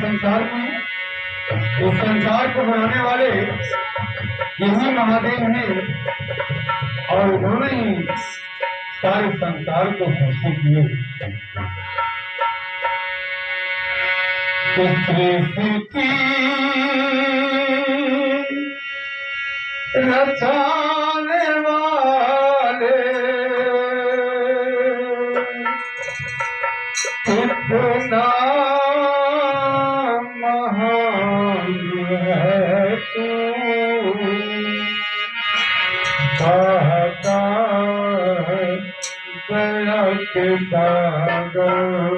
संसार में इस संसार को बनाने वाले यही महादेव हैं और उन्होंने ही सारे संसार को सृष्टि किए। सृष्टि रचाने वाले कितना महान है तू, कहता गया के सागर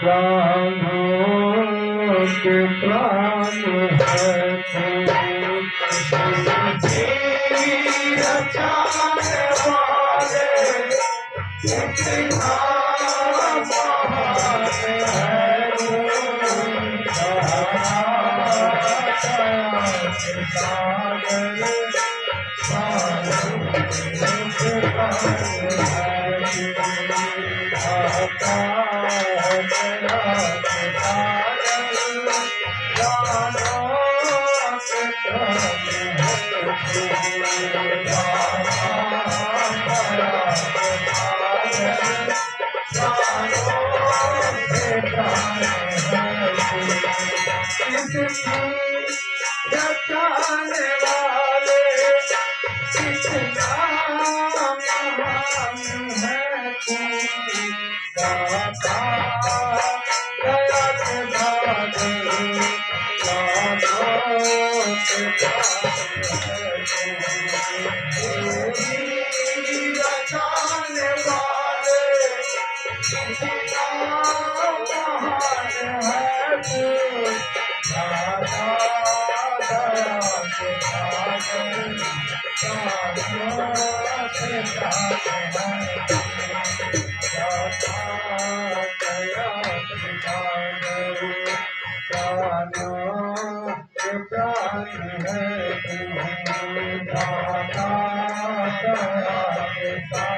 प्राणों के प्राण है तू। रचाने वाले कितना महान है तू, रचाने वाले कितना महान है तू, दाता दया के सागर प्राणों के प्राण है तू। रचाने वाले कितना महान है तू, दाता